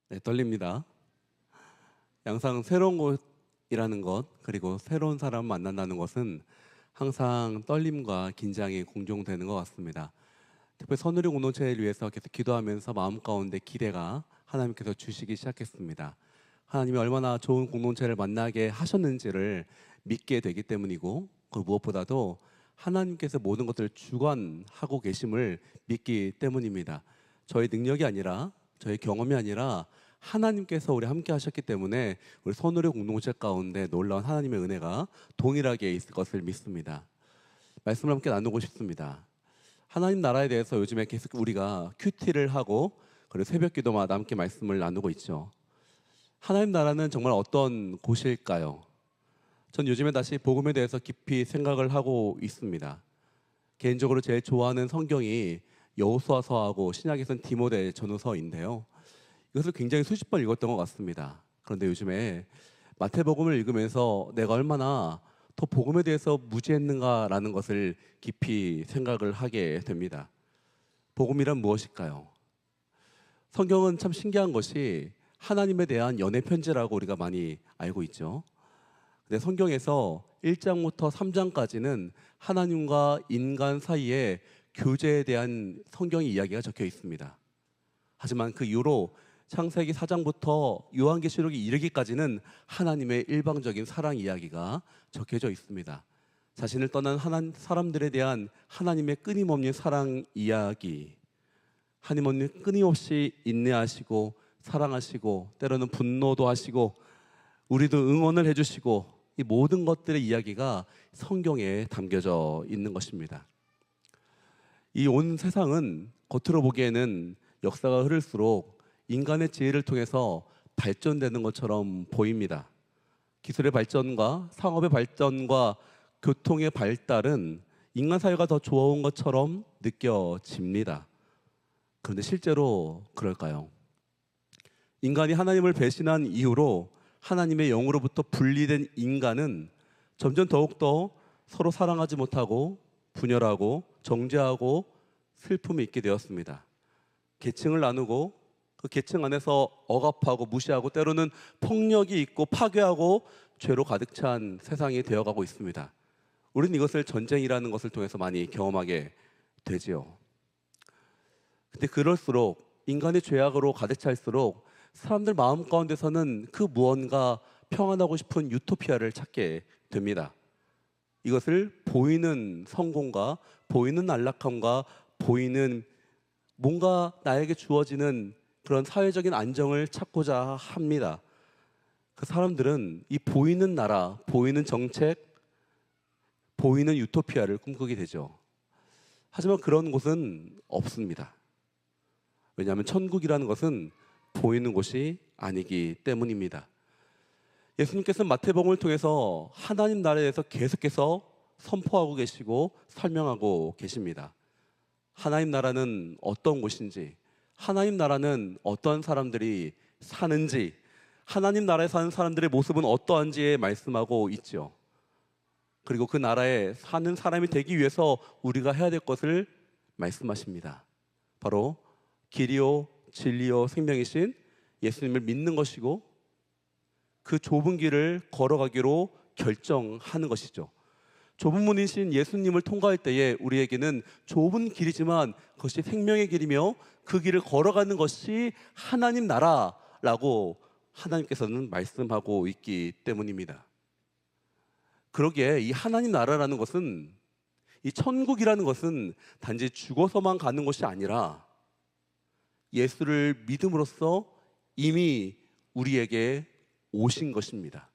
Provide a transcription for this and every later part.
네, 떨립니다. 항상 새로운 곳이라는 것, 그리고 새로운 사람 만난다는 것은 항상 떨림과 긴장이 공존되는 것 같습니다. 특히 선우리 공동체를 위해서 계속 기도하면서 마음 가운데 기대가 하나님께서 주시기 시작했습니다. 하나님이 얼마나 좋은 공동체를 만나게 하셨는지를 믿게 되기 때문이고, 그 무엇보다도 하나님께서 모든 것들을 주관하고 계심을 믿기 때문입니다. 저희 능력이 아니라, 저희 경험이 아니라 하나님께서 우리 함께 하셨기 때문에 우리 선우리 공동체 가운데 놀라운 하나님의 은혜가 동일하게 있을 것을 믿습니다. 말씀을 함께 나누고 싶습니다. 하나님 나라에 대해서 요즘에 계속 우리가 큐티를 하고, 그리고 새벽 기도마다 함께 말씀을 나누고 있죠. 하나님 나라는 정말 어떤 곳일까요? 전 요즘에 다시 복음에 대해서 깊이 생각을 하고 있습니다. 개인적으로 제일 좋아하는 성경이 여호수아서하고 신약에서는 디모데 전후서인데요. 이것을 굉장히 수십 번 읽었던 것 같습니다. 그런데 요즘에 마태복음을 읽으면서 내가 얼마나 더 복음에 대해서 무지했는가라는 것을 깊이 생각을 하게 됩니다. 복음이란 무엇일까요? 성경은 참 신기한 것이 하나님에 대한 연애 편지라고 우리가 많이 알고 있죠. 근데 성경에서 1장부터 3장까지는 하나님과 인간 사이의 교제에 대한 성경의 이야기가 적혀 있습니다. 하지만 그 이후로 창세기 4장부터 요한계시록에 이르기까지는 하나님의 일방적인 사랑 이야기가 적혀져 있습니다. 자신을 떠난 사람들에 대한 하나님의 끊임없는 사랑 이야기, 하나님은 끊임없이 인내하시고 사랑하시고 때로는 분노도 하시고 우리도 응원을 해주시고, 이 모든 것들의 이야기가 성경에 담겨져 있는 것입니다. 이 온 세상은 겉으로 보기에는 역사가 흐를수록 인간의 지혜를 통해서 발전되는 것처럼 보입니다. 기술의 발전과 상업의 발전과 교통의 발달은 인간 사회가 더 좋아온 것처럼 느껴집니다. 그런데 실제로 그럴까요? 인간이 하나님을 배신한 이후로 하나님의 영으로부터 분리된 인간은 점점 더욱더 서로 사랑하지 못하고 분열하고 정죄하고 슬픔이 있게 되었습니다. 계층을 나누고 그 계층 안에서 억압하고 무시하고 때로는 폭력이 있고 파괴하고 죄로 가득 찬 세상이 되어가고 있습니다. 우리는 이것을 전쟁이라는 것을 통해서 많이 경험하게 되지요. 근데 그럴수록 인간의 죄악으로 가득 찰수록 사람들 마음 가운데서는 그 무언가 평안하고 싶은 유토피아를 찾게 됩니다. 이것을 보이는 성공과 보이는 안락함과 보이는 뭔가 나에게 주어지는 그런 사회적인 안정을 찾고자 합니다. 그 사람들은 이 보이는 나라, 보이는 정책, 보이는 유토피아를 꿈꾸게 되죠. 하지만 그런 곳은 없습니다. 왜냐하면 천국이라는 것은 보이는 곳이 아니기 때문입니다. 예수님께서는 마태복음을 통해서 하나님 나라에 대해서 계속해서 선포하고 계시고 설명하고 계십니다. 하나님 나라는 어떤 곳인지, 하나님 나라는 어떤 사람들이 사는지, 하나님 나라에 사는 사람들의 모습은 어떠한지에 말씀하고 있죠. 그리고 그 나라에 사는 사람이 되기 위해서 우리가 해야 될 것을 말씀하십니다. 바로 길이요 진리요 생명이신 예수님을 믿는 것이고, 그 좁은 길을 걸어가기로 결정하는 것이죠. 좁은 문이신 예수님을 통과할 때에 우리에게는 좁은 길이지만 그것이 생명의 길이며 그 길을 걸어가는 것이 하나님 나라라고 하나님께서는 말씀하고 있기 때문입니다. 그러기에 이 하나님 나라라는 것은, 이 천국이라는 것은 단지 죽어서만 가는 것이 아니라 예수를 믿음으로써 이미 우리에게 오신 것입니다.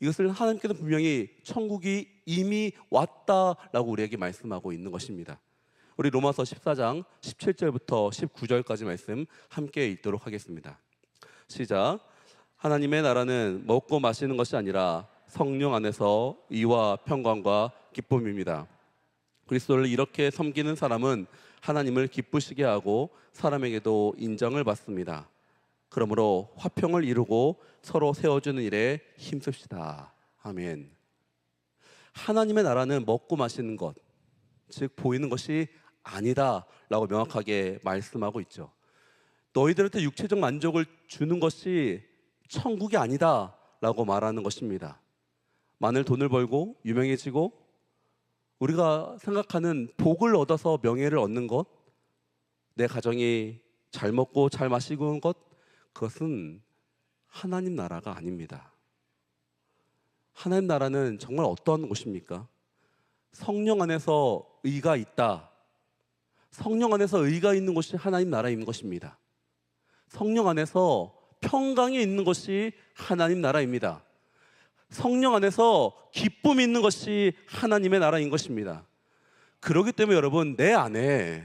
이것을 하나님께서 분명히 천국이 이미 왔다라고 우리에게 말씀하고 있는 것입니다. 우리 로마서 14장 17절부터 19절까지 말씀 함께 읽도록 하겠습니다. 시작. 하나님의 나라는 먹고 마시는 것이 아니라 성령 안에서 의와 평강과 기쁨입니다. 그리스도를 이렇게 섬기는 사람은 하나님을 기쁘시게 하고 사람에게도 인정을 받습니다. 그러므로 화평을 이루고 서로 세워주는 일에 힘씁시다. 아멘. 하나님의 나라는 먹고 마시는 것, 즉 보이는 것이 아니다 라고 명확하게 말씀하고 있죠. 너희들한테 육체적 만족을 주는 것이 천국이 아니다 라고 말하는 것입니다. 많은 돈을 벌고 유명해지고 우리가 생각하는 복을 얻어서 명예를 얻는 것, 내 가정이 잘 먹고 잘 마시고 하는 것, 그것은 하나님 나라가 아닙니다. 하나님 나라는 정말 어떠한 곳입니까? 성령 안에서 의가 있다. 성령 안에서 의가 있는 곳이 하나님 나라인 것입니다. 성령 안에서 평강이 있는 것이 하나님 나라입니다. 성령 안에서 기쁨이 있는 것이 하나님의 나라인 것입니다. 그렇기 때문에 여러분, 내 안에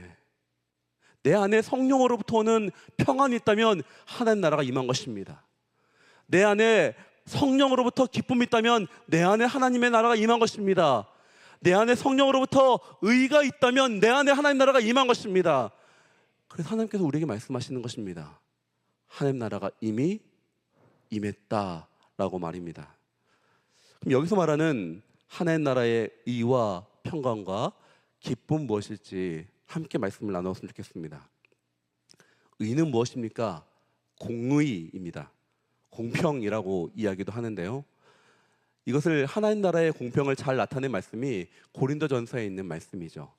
성령으로부터 오는 평안이 있다면 하나님 나라가 임한 것입니다. 내 안에 성령으로부터 기쁨이 있다면 내 안에 하나님의 나라가 임한 것입니다. 내 안에 성령으로부터 의가 있다면 내 안에 하나님 나라가 임한 것입니다. 그래서 하나님께서 우리에게 말씀하시는 것입니다. 하나님 나라가 이미 임했다라고 말입니다. 그럼 여기서 말하는 하나님 나라의 의와 평강과 기쁨 무엇일지 함께 말씀을 나눴으면 좋겠습니다. 의는 무엇입니까? 공의입니다. 공평이라고 이야기도 하는데요. 이것을 하나님 나라의 공평을 잘 나타낸 말씀이 고린도전서에 있는 말씀이죠.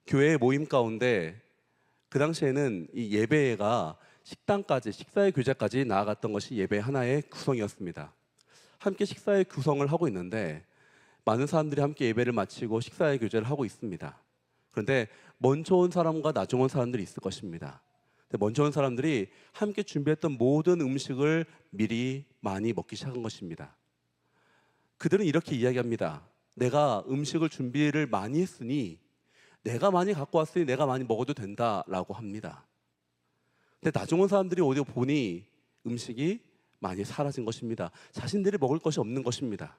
교회의 모임 가운데 그 당시에는 이 예배가 식당까지, 식사의 교제까지 나아갔던 것이 예배 하나의 구성이었습니다. 함께 식사의 구성을 하고 있는데 많은 사람들이 함께 예배를 마치고 식사의 교제를 하고 있습니다. 그런데 먼저 온 사람과 나중 온 사람들이 있을 것입니다. 먼저 온 사람들이 함께 준비했던 모든 음식을 미리 많이 먹기 시작한 것입니다. 그들은 이렇게 이야기합니다. 내가 음식을 준비를 많이 했으니, 내가 많이 갖고 왔으니 내가 많이 먹어도 된다라고 합니다. 근데 나중 온 사람들이 오디오 보니 음식이 많이 사라진 것입니다. 자신들이 먹을 것이 없는 것입니다.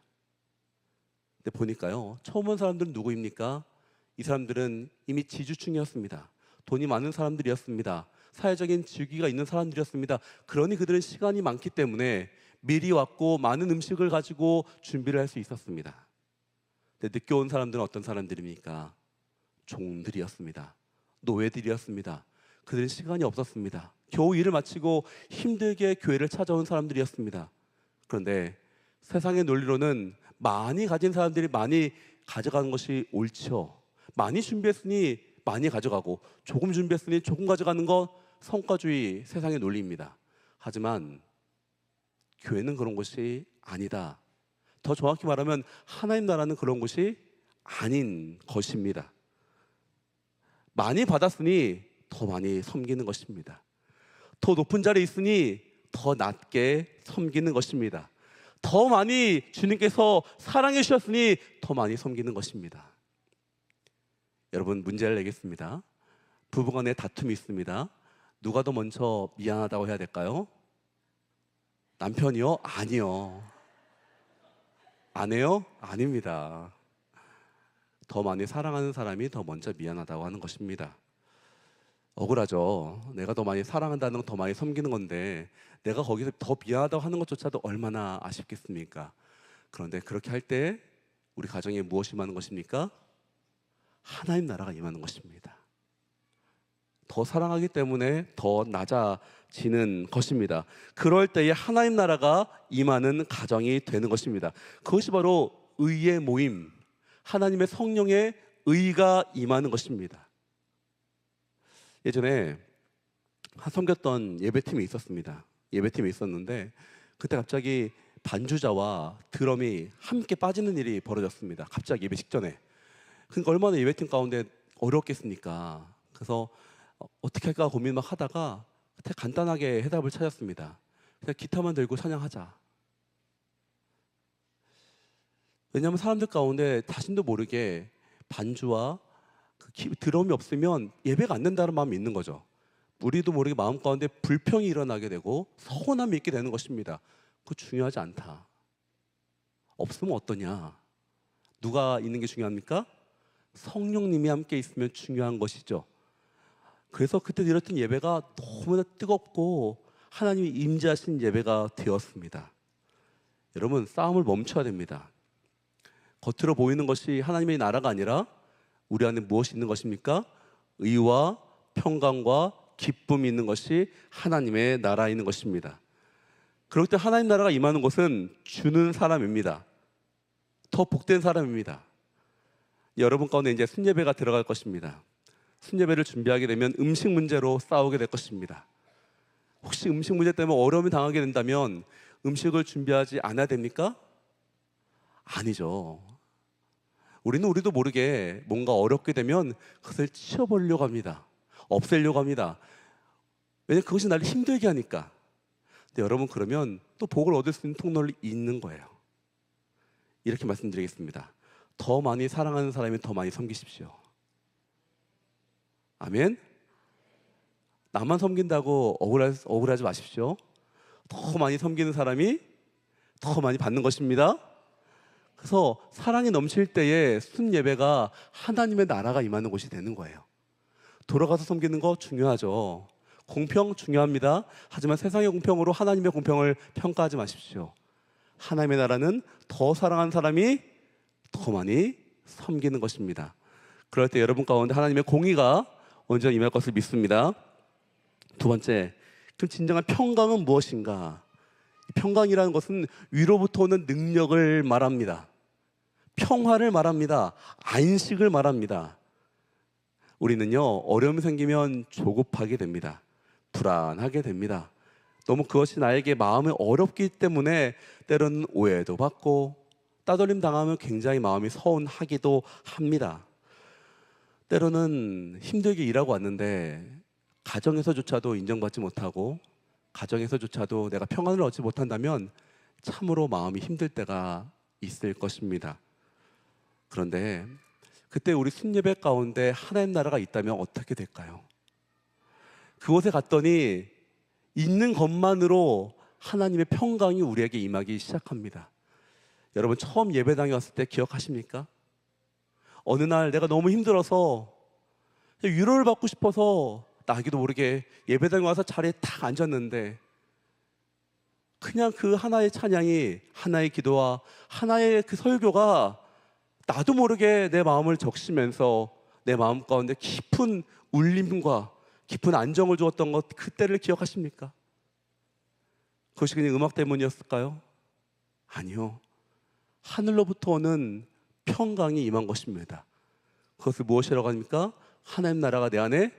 근데 보니까요, 처음 온 사람들은 누구입니까? 이 사람들은 이미 지주층이었습니다. 돈이 많은 사람들이었습니다. 사회적인 직위가 있는 사람들이었습니다. 그러니 그들은 시간이 많기 때문에 미리 왔고 많은 음식을 가지고 준비를 할 수 있었습니다. 근데 늦게 온 사람들은 어떤 사람들입니까? 종들이었습니다. 노예들이었습니다. 그들은 시간이 없었습니다. 겨우 일을 마치고 힘들게 교회를 찾아온 사람들이었습니다. 그런데 세상의 논리로는 많이 가진 사람들이 많이 가져가는 것이 옳죠. 많이 준비했으니 많이 가져가고 조금 준비했으니 조금 가져가는 것, 성과주의 세상의 논리입니다. 하지만 교회는 그런 것이 아니다. 더 정확히 말하면 하나님 나라는 그런 것이 아닌 것입니다. 많이 받았으니 더 많이 섬기는 것입니다. 더 높은 자리에 있으니 더 낮게 섬기는 것입니다. 더 많이 주님께서 사랑해 주셨으니 더 많이 섬기는 것입니다. 여러분, 문제를 내겠습니다. 부부간에 다툼이 있습니다. 누가 더 먼저 미안하다고 해야 될까요? 남편이요? 아니요. 아내요? 아닙니다. 더 많이 사랑하는 사람이 더 먼저 미안하다고 하는 것입니다. 억울하죠. 내가 더 많이 사랑한다는 건 더 많이 섬기는 건데 내가 거기서 더 미안하다고 하는 것조차도 얼마나 아쉽겠습니까? 그런데 그렇게 할 때 우리 가정에 무엇이 임하는 것입니까? 하나님 나라가 임하는 것입니다. 더 사랑하기 때문에 더 낮아지는 것입니다. 그럴 때에 하나님 나라가 임하는 가정이 되는 것입니다. 그것이 바로 의의 모임, 하나님의 성령의 의가 임하는 것입니다. 예전에 섬겼던 예배팀이 있었습니다. 예배팀이 있었는데 그때 갑자기 반주자와 드럼이 함께 빠지는 일이 벌어졌습니다. 갑자기 예배 직전에. 그러니까 얼마나 예배팀 가운데 어렵겠습니까? 그래서 어떻게 할까 고민 막 하다가 그때 간단하게 해답을 찾았습니다. 그냥 기타만 들고 찬양하자. 왜냐하면 사람들 가운데 자신도 모르게 반주와 드럼이 없으면 예배가 안 된다는 마음이 있는 거죠. 우리도 모르게 마음 가운데 불평이 일어나게 되고 서운함이 있게 되는 것입니다. 그거 중요하지 않다. 없으면 어떠냐? 누가 있는 게 중요합니까? 성령님이 함께 있으면 중요한 것이죠. 그래서 그때 드렸던 예배가 너무나 뜨겁고 하나님이 임재하신 예배가 되었습니다. 여러분, 싸움을 멈춰야 됩니다. 겉으로 보이는 것이 하나님의 나라가 아니라 우리 안에 무엇이 있는 것입니까? 의와 평강과 기쁨이 있는 것이 하나님의 나라에 있는 것입니다. 그럴 때 하나님 나라가 임하는 곳은 주는 사람입니다. 더 복된 사람입니다. 여러분 가운데 이제 순예배가 들어갈 것입니다. 순예배를 준비하게 되면 음식 문제로 싸우게 될 것입니다. 혹시 음식 문제 때문에 어려움이 당하게 된다면 음식을 준비하지 않아야 됩니까? 아니죠. 우리도 모르게 뭔가 어렵게 되면 그것을 치워버리려고 합니다. 없애려고 합니다. 왜냐하면 그것이 나를 힘들게 하니까. 근데 여러분, 그러면 또 복을 얻을 수 있는 통로를 잇는 거예요. 이렇게 말씀드리겠습니다. 더 많이 사랑하는 사람이 더 많이 섬기십시오. 아멘. 나만 섬긴다고 억울하지 마십시오. 더 많이 섬기는 사람이 더 많이 받는 것입니다. 그래서 사랑이 넘칠 때에 순예배가 하나님의 나라가 임하는 곳이 되는 거예요. 돌아가서 섬기는 거 중요하죠. 공평 중요합니다. 하지만 세상의 공평으로 하나님의 공평을 평가하지 마십시오. 하나님의 나라는 더 사랑하는 사람이 더 많이 섬기는 것입니다. 그럴 때 여러분 가운데 하나님의 공의가 언제나 임할 것을 믿습니다. 두 번째, 그럼 진정한 평강은 무엇인가? 평강이라는 것은 위로부터 오는 능력을 말합니다. 평화를 말합니다. 안식을 말합니다. 우리는요, 어려움이 생기면 조급하게 됩니다. 불안하게 됩니다. 너무 그것이 나에게 마음이 어렵기 때문에 때로는 오해도 받고 따돌림 당하면 굉장히 마음이 서운하기도 합니다. 때로는 힘들게 일하고 왔는데 가정에서조차도 인정받지 못하고 가정에서조차도 내가 평안을 얻지 못한다면 참으로 마음이 힘들 때가 있을 것입니다. 그런데 그때 우리 순예배 가운데 하나님 나라가 있다면 어떻게 될까요? 그곳에 갔더니 있는 것만으로 하나님의 평강이 우리에게 임하기 시작합니다. 여러분, 처음 예배당에 왔을 때 기억하십니까? 어느 날 내가 너무 힘들어서 위로를 받고 싶어서 나기도 모르게 예배당에 와서 자리에 탁 앉았는데 그냥 그 하나의 찬양이, 하나의 기도와 하나의 그 설교가 나도 모르게 내 마음을 적시면서 내 마음 가운데 깊은 울림과 깊은 안정을 주었던 것, 그때를 기억하십니까? 그것이 그냥 음악 때문이었을까요? 아니요. 하늘로부터 오는 평강이 임한 것입니다. 그것을 무엇이라고 합니까? 하나님 나라가 내 안에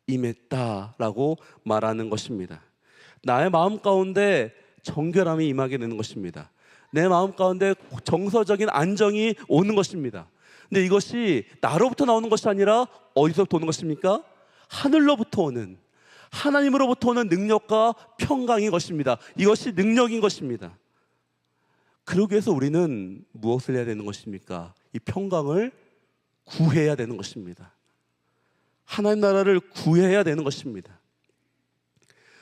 임했다라고 말하는 것입니다. 나의 마음 가운데 정결함이 임하게 되는 것입니다. 내 마음 가운데 정서적인 안정이 오는 것입니다. 근데 이것이 나로부터 나오는 것이 아니라 어디서부터 오는 것입니까? 하늘로부터 오는, 하나님으로부터 오는 능력과 평강인 것입니다. 이것이 능력인 것입니다. 그러기 위해서 우리는 무엇을 해야 되는 것입니까? 이 평강을 구해야 되는 것입니다. 하나님 나라를 구해야 되는 것입니다.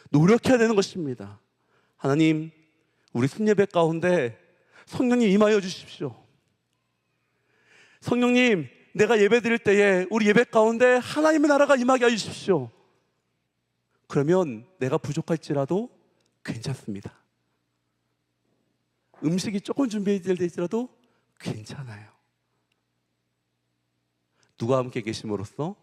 노력해야 되는 것입니다. 하나님, 우리 순예배 가운데 성령님 임하여 주십시오. 성령님, 내가 예배 드릴 때에 우리 예배 가운데 하나님의 나라가 임하게 해 주십시오. 그러면 내가 부족할지라도 괜찮습니다. 음식이 조금 준비될지라도 괜찮아요. 누가 함께 계심으로써?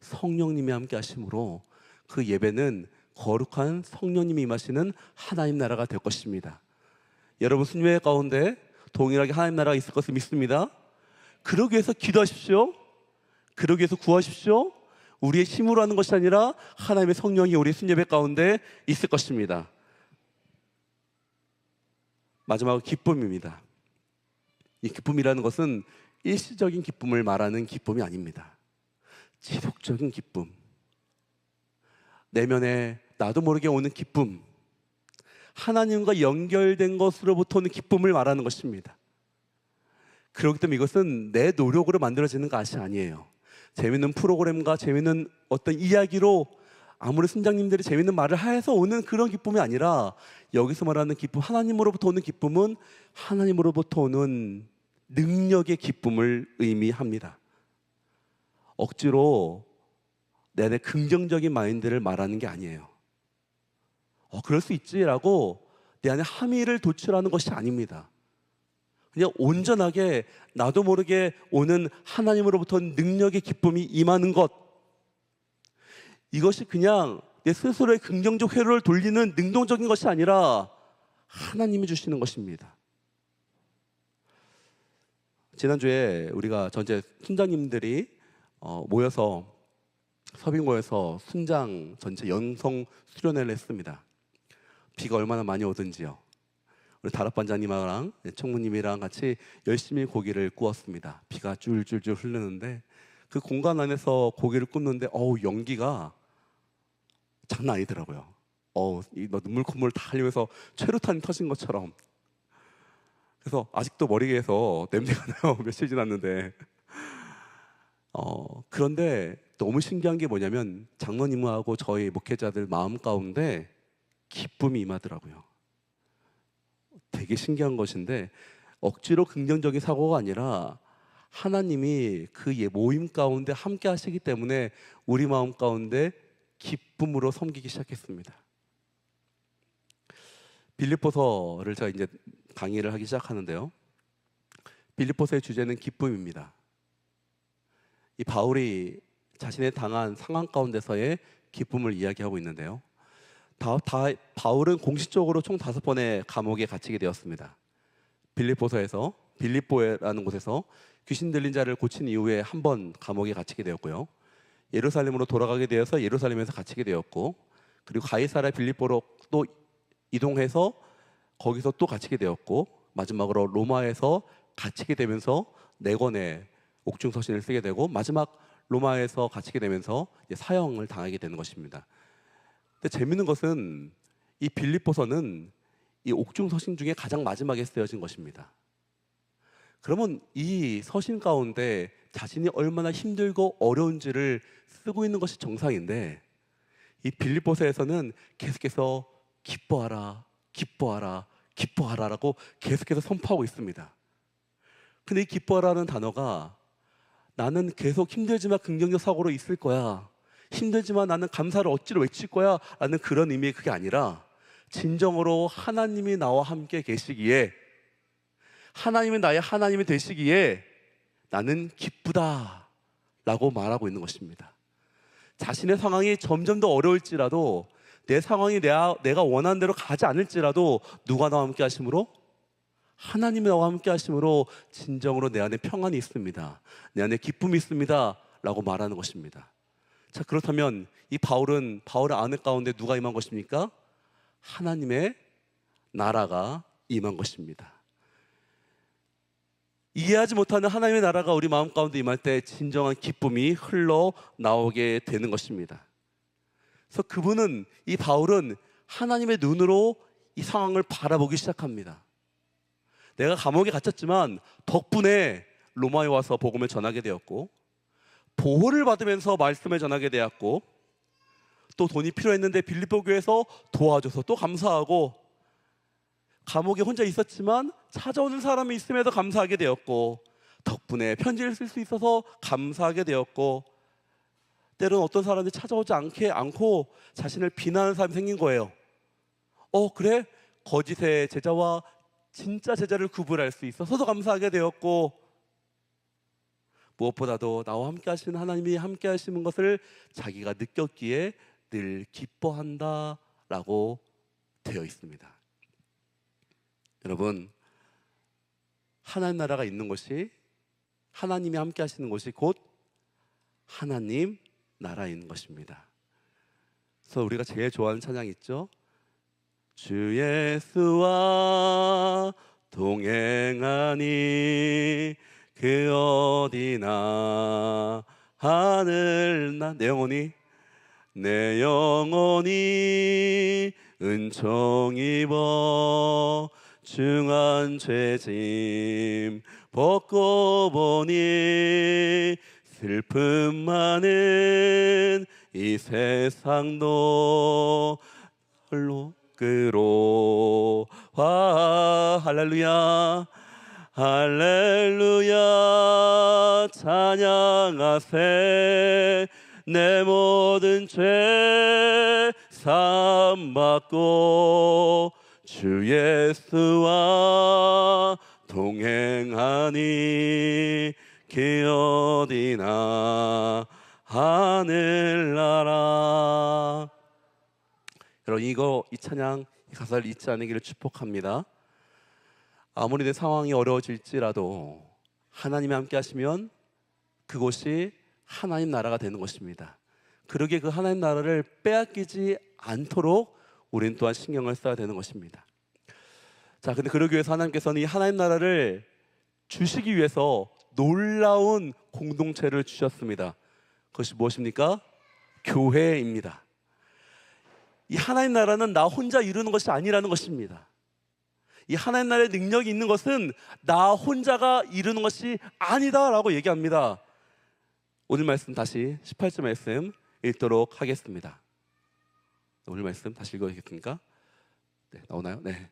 성령님이 함께 하심으로 그 예배는 거룩한 성령님이 임하시는 하나님 나라가 될 것입니다. 여러분 순예배 가운데 동일하게 하나님 나라가 있을 것을 믿습니다. 그러기 위해서 기도하십시오. 그러기 위해서 구하십시오. 우리의 힘으로 하는 것이 아니라 하나님의 성령이 우리 순예배 가운데 있을 것입니다. 마지막으로 기쁨입니다. 이 기쁨이라는 것은 일시적인 기쁨을 말하는 기쁨이 아닙니다. 지속적인 기쁨, 내면에 나도 모르게 오는 기쁨, 하나님과 연결된 것으로부터 오는 기쁨을 말하는 것입니다. 그렇기 때문에 이것은 내 노력으로 만들어지는 것이 아니에요. 재밌는 프로그램과 재밌는 어떤 이야기로 아무리 순장님들이 재밌는 말을 해서 오는 그런 기쁨이 아니라 여기서 말하는 기쁨, 하나님으로부터 오는 기쁨은 하나님으로부터 오는 능력의 기쁨을 의미합니다. 억지로 내 긍정적인 마인드를 말하는 게 아니에요. 그럴 수 있지라고 내 안에 함의를 도출하는 것이 아닙니다. 그냥 온전하게 나도 모르게 오는 하나님으로부터 능력의 기쁨이 임하는 것, 이것이 그냥 내 스스로의 긍정적 회로를 돌리는 능동적인 것이 아니라 하나님이 주시는 것입니다. 지난주에 우리가 전체 순장님들이 모여서 서빙고에서 순장 전체 연성 수련회를 했습니다. 비가 얼마나 많이 오든지요. 우리 다락반장님이랑 청무님이랑 같이 열심히 고기를 구웠습니다. 비가 줄줄줄 흐르는데 그 공간 안에서 고기를 굽는데 연기가 장난 아니더라고요. 눈물 콧물 다 흘리면서 최루탄이 터진 것처럼. 그래서 아직도 머리에서 냄새가 나요. 며칠 지났는데. 그런데 너무 신기한 게 뭐냐면 장로님하고 저희 목회자들 마음 가운데 기쁨이 임하더라고요. 되게 신기한 것인데 억지로 긍정적인 사고가 아니라 하나님이 그 모임 가운데 함께 하시기 때문에 우리 마음 가운데 기쁨으로 섬기기 시작했습니다. 빌립보서를 제가 이제 강의를 하기 시작하는데요. 빌립보서의 주제는 기쁨입니다. 이 바울이 자신의 당한 상황 가운데서의 기쁨을 이야기하고 있는데요. 바울은 공식적으로 총 5번의 감옥에 갇히게 되었습니다. 빌립보서에서 빌립보라는 곳에서 귀신 들린 자를 고친 이후에 한 번 감옥에 갇히게 되었고요. 예루살렘으로 돌아가게 되어서 예루살렘에서 갇히게 되었고, 그리고 가이사랴 빌립보로 또 이동해서 거기서 또 갇히게 되었고, 마지막으로 로마에서 갇히게 되면서 4권의 옥중 서신을 쓰게 되고, 마지막 로마에서 갇히게 되면서 사형을 당하게 되는 것입니다. 근데 재밌는 것은 이 빌립보서는 이 옥중 서신 중에 가장 마지막에 쓰여진 것입니다. 그러면 이 서신 가운데 자신이 얼마나 힘들고 어려운지를 쓰고 있는 것이 정상인데, 이 빌립보서에서는 계속해서 기뻐하라, 기뻐하라, 기뻐하라라고 계속해서 선포하고 있습니다. 근데 이 기뻐하라는 단어가 나는 계속 힘들지만 긍정적 사고로 있을 거야, 힘들지만 나는 감사를 억지로 외칠 거야 라는 그런 의미의 그게 아니라 진정으로 하나님이 나와 함께 계시기에, 하나님이 나의 하나님이 되시기에 나는 기쁘다 라고 말하고 있는 것입니다. 자신의 상황이 점점 더 어려울지라도, 내 상황이 내가 원하는 대로 가지 않을지라도 누가 나와 함께 하심으로? 하나님이 나와 함께 하심으로 진정으로 내 안에 평안이 있습니다, 내 안에 기쁨이 있습니다 라고 말하는 것입니다. 자, 그렇다면 이 바울의 안에 가운데 누가 임한 것입니까? 하나님의 나라가 임한 것입니다. 이해하지 못하는 하나님의 나라가 우리 마음 가운데 임할 때 진정한 기쁨이 흘러나오게 되는 것입니다. 그래서 이 바울은 하나님의 눈으로 이 상황을 바라보기 시작합니다. 내가 감옥에 갇혔지만 덕분에 로마에 와서 복음을 전하게 되었고, 보호를 받으면서 말씀을 전하게 되었고, 또 돈이 필요했는데 빌립보 교회에서 도와줘서 또 감사하고, 감옥에 혼자 있었지만 찾아오는 사람이 있음에도 감사하게 되었고, 덕분에 편지를 쓸 수 있어서 감사하게 되었고, 때로는 어떤 사람들이 찾아오지 않고 자신을 비난하는 사람이 생긴 거예요. 그래? 거짓의 제자와 진짜 제자를 구분할 수 있어서도 감사하게 되었고, 무엇보다도 나와 함께 하시는 하나님이 함께 하시는 것을 자기가 느꼈기에 늘 기뻐한다 라고 되어 있습니다. 여러분, 하나님 나라가 있는 곳이, 하나님이 함께 하시는 곳이 곧 하나님 나라인 것입니다. 그래서 우리가 제일 좋아하는 찬양 있죠? 주 예수와 동행하니 그 어디나 하늘나 내 영혼이 은총 입어 중한 죄짐 벗고 보니 슬픔 많은 이 세상도 홀로 그로 할렐루야 할렐루야 찬양하세 내 모든 죄 사함 받고 주 예수와 동행하니 그 어디나 하늘나라. 여러분 이 찬양 이 가사를 잊지 않기를 축복합니다. 아무리 내 상황이 어려워질지라도 하나님이 함께 하시면 그곳이 하나님 나라가 되는 것입니다. 그러기에 그 하나님 나라를 빼앗기지 않도록 우리는 또한 신경을 써야 되는 것입니다. 자, 근데 그러기 위해서 하나님께서는 이 하나님 나라를 주시기 위해서 놀라운 공동체를 주셨습니다. 그것이 무엇입니까? 교회입니다. 이 하나님 나라는 나 혼자 이루는 것이 아니라는 것입니다. 이 하나님 나라의 능력이 있는 것은 나 혼자가 이루는 것이 아니다라고 얘기합니다. 오늘 말씀 다시 18절 말씀 읽도록 하겠습니다. 오늘 말씀 다시 읽어야겠습니까? 네, 나오나요? 네.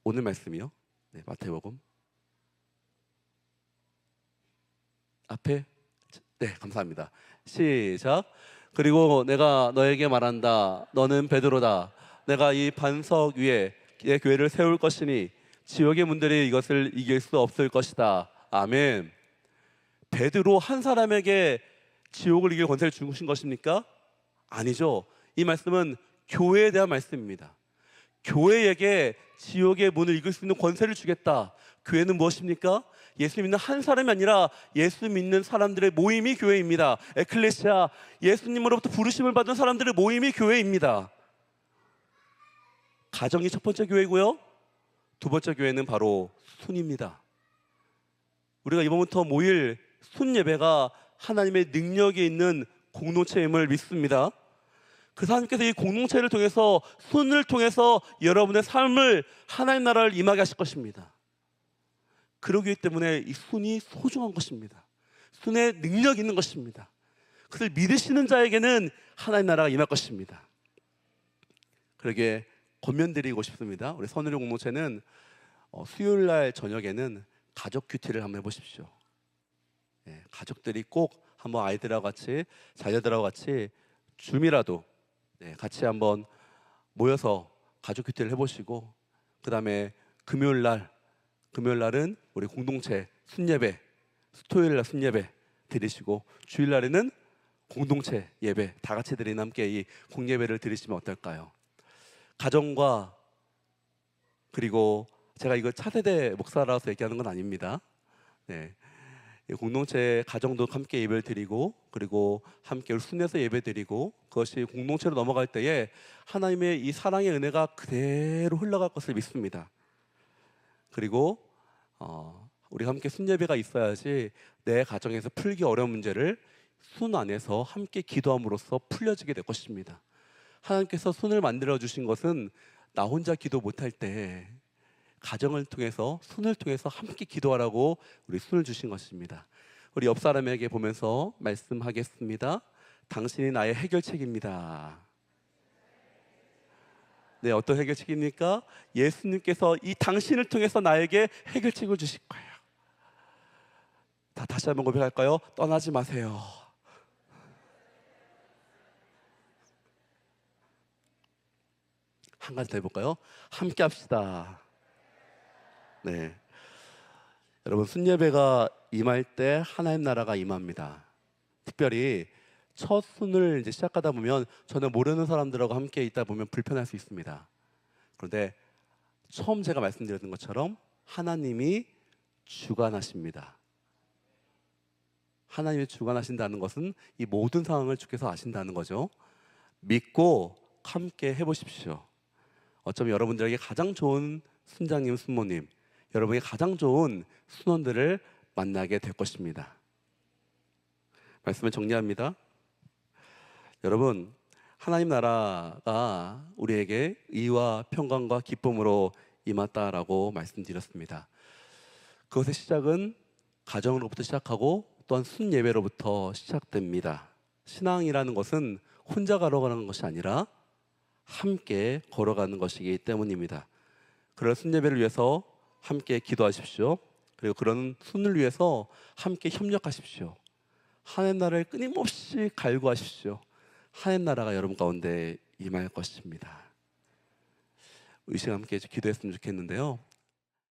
오늘 말씀이요. 네, 마태복음 앞에. 네, 감사합니다. 시작. 그리고 내가 너에게 말한다. 너는 베드로다. 내가 이 반석 위에 내 교회를 세울 것이니 지옥의 문들이 이것을 이길 수 없을 것이다. 아멘. 베드로 한 사람에게 지옥을 이길 권세를 주신 것입니까? 아니죠. 이 말씀은 교회에 대한 말씀입니다. 교회에게 지옥의 문을 이길 수 있는 권세를 주겠다. 교회는 무엇입니까? 예수 믿는 한 사람이 아니라 예수 믿는 사람들의 모임이 교회입니다. 에클레시아, 예수님으로부터 부르심을 받은 사람들의 모임이 교회입니다. 가정이 첫 번째 교회고요, 두 번째 교회는 바로 순입니다. 우리가 이번부터 모일 순 예배가 하나님의 능력이 있는 공동체임을 믿습니다. 그 하나님께서 이 공동체를 통해서, 순을 통해서 여러분의 삶을, 하나님 나라를 임하게 하실 것입니다. 그러기 때문에 이 순이 소중한 것입니다. 순의 능력이 있는 것입니다. 그것을 믿으시는 자에게는 하나님 나라가 임할 것입니다. 그러기에 권면드리고 싶습니다. 우리 선우리 공동체는 수요일날 저녁에는 가족 큐티를 한번 해보십시오. 예, 가족들이 꼭 한번 아이들하고 같이, 자녀들하고 같이 줌이라도 같이 한번 모여서 가족 큐티를 해보시고, 그 다음에 금요일날은 우리 공동체 순예배, 토요일날 순예배 드리시고, 주일날에는 공동체 예배 다 같이 드리는 함께 이 공예배를 드리시면 어떨까요? 가정과, 그리고 제가 이거 차세대 목사라서 얘기하는 건 아닙니다. 네, 공동체 가정도 함께 예배를 드리고, 그리고 함께 순에서 예배 드리고, 그것이 공동체로 넘어갈 때에 하나님의 이 사랑의 은혜가 그대로 흘러갈 것을 믿습니다. 그리고 우리가 함께 순예배가 있어야지 내 가정에서 풀기 어려운 문제를 순 안에서 함께 기도함으로써 풀려지게 될 것입니다. 하나님께서 순을 만들어 주신 것은 나 혼자 기도 못할 때 가정을 통해서, 순을 통해서 함께 기도하라고 우리 순을 주신 것입니다. 우리 옆 사람에게 보면서 말씀하겠습니다. 당신이 나의 해결책입니다. 네, 어떤 해결책입니까? 예수님께서 이 당신을 통해서 나에게 해결책을 주실 거예요. 다시 한번 고백할까요? 떠나지 마세요. 한 가지 더 해볼까요? 함께 합시다. 네, 여러분, 순예배가 임할 때 하나님 나라가 임합니다. 특별히 첫 순을 이제 시작하다 보면 전혀 모르는 사람들하고 함께 있다 보면 불편할 수 있습니다. 그런데 처음 제가 말씀드렸던 것처럼 하나님이 주관하십니다. 하나님이 주관하신다는 것은 이 모든 상황을 주께서 아신다는 거죠. 믿고 함께 해보십시오. 어쩌면 여러분들에게 가장 좋은 순장님, 순모님, 여러분에게 가장 좋은 순원들을 만나게 될 것입니다. 말씀을 정리합니다. 여러분, 하나님 나라가 우리에게 의와 평강과 기쁨으로 임했다라고 말씀드렸습니다. 그것의 시작은 가정으로부터 시작하고 또한 순예배로부터 시작됩니다. 신앙이라는 것은 혼자 걸어가는 것이 아니라 함께 걸어가는 것이기 때문입니다. 그런 순예배를 위해서 함께 기도하십시오. 그리고 그런 순을 위해서 함께 협력하십시오. 하나님 나라를 끊임없이 갈구하십시오. 하나님 나라가 여러분 가운데 임할 것입니다. 이 시간 함께 기도했으면 좋겠는데요.